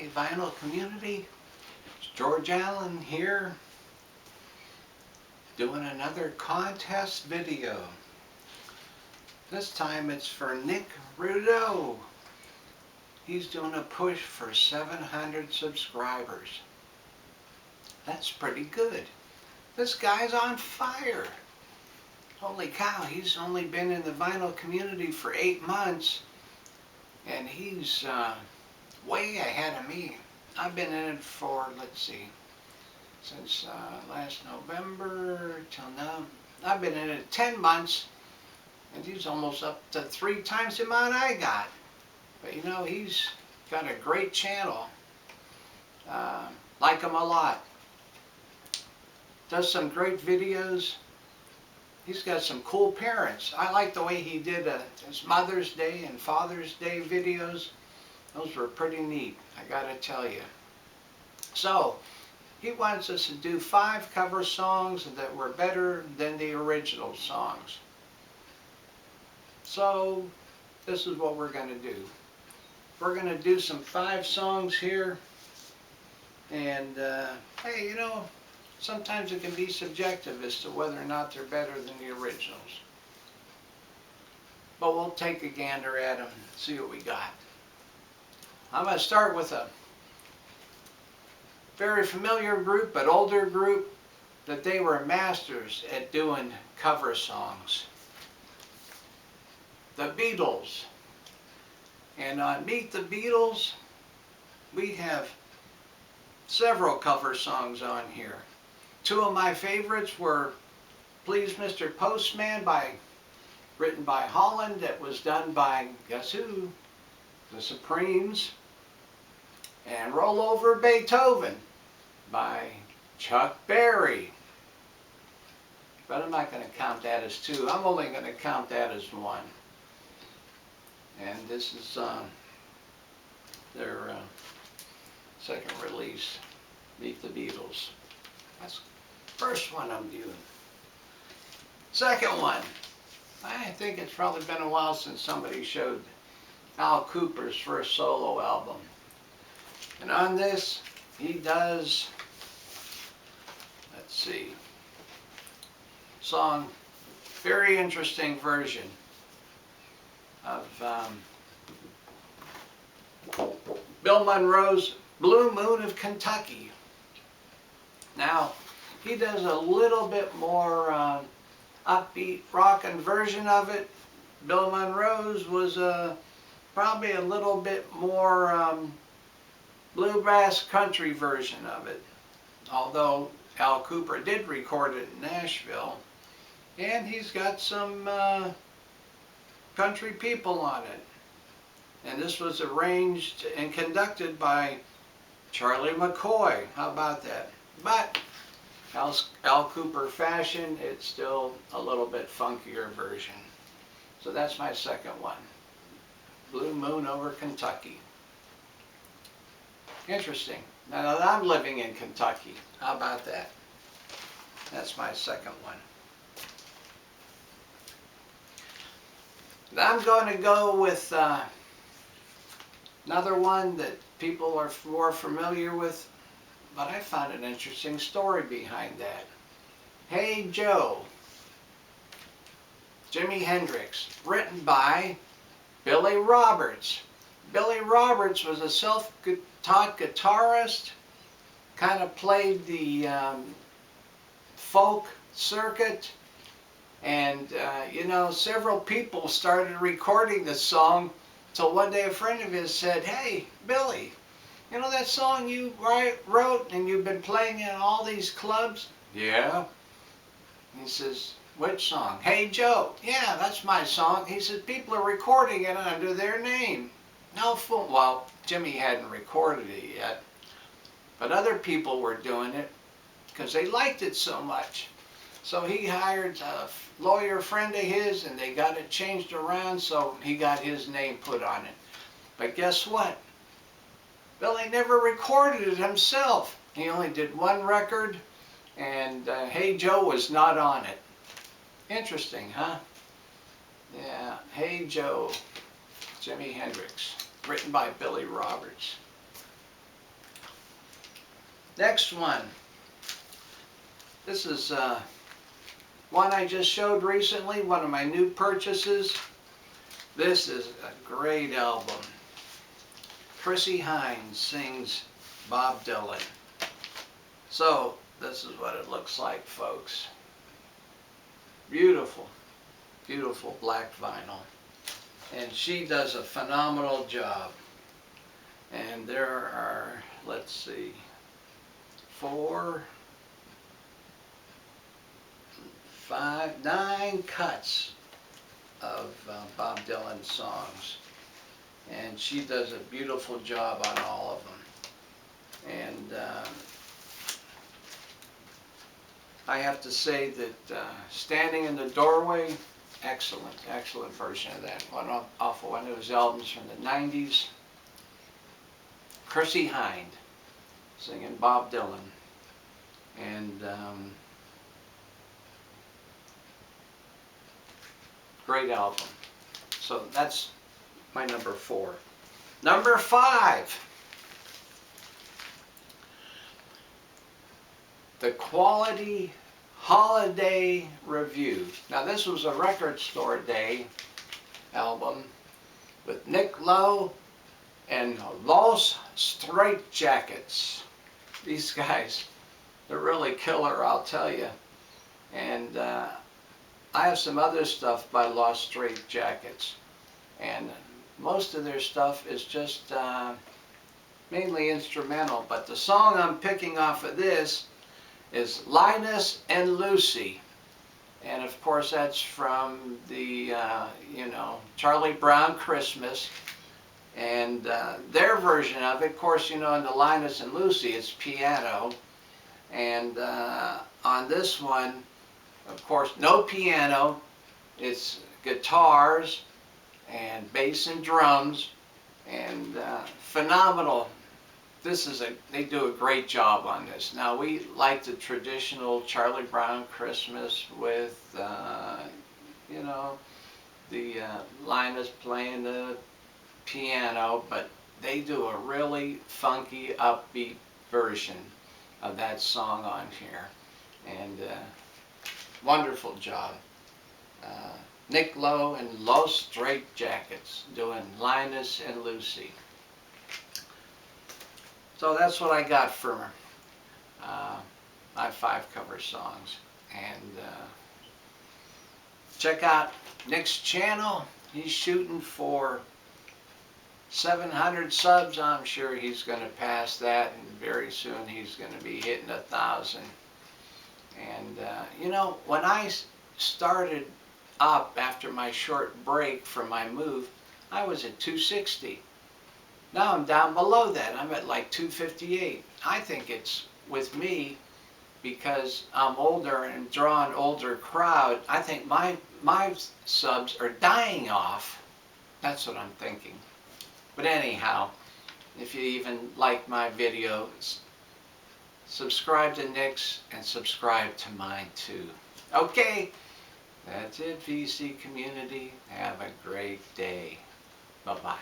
Hey vinyl community, it's George Allen here doing another contest video. This time it's for Nick Rudow. He's doing a push for 700 subscribers. That's pretty good. This guy's on fire. Holy cow, he's only been in the vinyl community for 8 months and he's way ahead of me. I've been in it for, let's see, since last November till now. I've been in it 10 months and he's almost up to 3 times the amount I got. But you know, he's got a great channel. Like him a lot. Does some great videos. He's got some cool parents. I like the way he did his Mother's Day and Father's Day videos. Those were pretty neat, I gotta tell you. So, he wants us to do 5 cover songs that were better than the original songs. So, this is what we're gonna do. We're gonna do some 5 songs here. And, hey, you know, sometimes it can be subjective as to whether or not they're better than the originals. But we'll take a gander at them and see what we got. I'm going to start with a very familiar group, but older group, that they were masters at doing cover songs. The Beatles. And on Meet the Beatles, we have several cover songs on here. 2 of my favorites were Please Mr Postman, written by Holland, that was done by, guess who? The Supremes. And Roll Over Beethoven by Chuck Berry. But I'm not going to count that as 2. I'm only going to count that as 1. And this is their second release, Meet the Beatles. That's the first one I'm doing. Second one, I think it's probably been a while since somebody showed Al Kooper's first solo album. And on this, he does, let's see, song, very interesting version of Bill Monroe's Blue Moon of Kentucky. Now, he does a little bit more upbeat rockin' version of it. Bill Monroe's was probably a little bit more bluegrass country version of it. Although Al Kooper did record it in Nashville. And he's got some country people on it. And this was arranged and conducted by Charlie McCoy. How about that? But Al Kooper fashion, it's still a little bit funkier version. So that's my second one. Blue Moon over Kentucky. Interesting. Now that I'm living in Kentucky, how about that? That's my second one. Now I'm going to go with another one that people are more familiar with, but I found an interesting story behind that. Hey Joe, Jimi Hendrix, written by Billy Roberts. Billy Roberts was a self-taught guitarist, kind of played the folk circuit, and you know, several people started recording this song till one day a friend of his said, "Hey Billy, you know that song you wrote and you've been playing in all these clubs?" "Yeah." He says, "Which song?" "Hey Joe." "Yeah, that's my song." He said, "People are recording it under their name." No fool. Well, Jimmy hadn't recorded it yet, but other people were doing it because they liked it so much. So he hired a lawyer friend of his and they got it changed around, so he got his name put on it. But guess what? Billy never recorded it himself. He only did 1 record, and Hey Joe was not on it. Interesting, huh? Yeah, Hey Joe, Jimi Hendrix, written by Billy Roberts. Next one. This is one I just showed recently, one of my new purchases. This is a great album. Christy Hines sings Bob Dylan. So this is what it looks like, folks. Beautiful, beautiful black vinyl. And she does a phenomenal job. And there are, let's see, 4, 5, 9 cuts of Bob Dylan songs. And she does a beautiful job on all of them. And I have to say that Standing in the Doorway, excellent, excellent version of that. One off of one of his albums from the 90s. Christy Hines singing Bob Dylan. And great album. So that's my number 4. Number 5. The Quality Holiday Review. Now this was a Record Store Day album with Nick Lowe and Los Straitjackets. These guys, they're really killer, I'll tell you. And I have some other stuff by Los Straitjackets, and most of their stuff is just mainly instrumental, but the song I'm picking off of this is Linus and Lucy. And of course that's from the, you know, Charlie Brown Christmas. And their version of it, of course, you know, in the Linus and Lucy, it's piano. And on this one, of course, no piano. It's guitars and bass and drums. And phenomenal. They do a great job on this. Now we like the traditional Charlie Brown Christmas with, you know, the Linus playing the piano, but they do a really funky, upbeat version of that song on here. And wonderful job. Nick Lowe and Los Straitjackets doing Linus and Lucy. So that's what I got for my 5 cover songs. And check out Nick's channel. He's shooting for 700 subs. I'm sure he's going to pass that, and very soon he's going to be hitting 1,000. And you know, when I started up after my short break from my move, I was at 260. Now I'm down below that. I'm at like 258. I think it's with me because I'm older and draw an older crowd. I think my subs are dying off. That's what I'm thinking. But anyhow, if you even like my videos, subscribe to Nick's and subscribe to mine too. Okay, that's it, VC community. Have a great day. Bye-bye.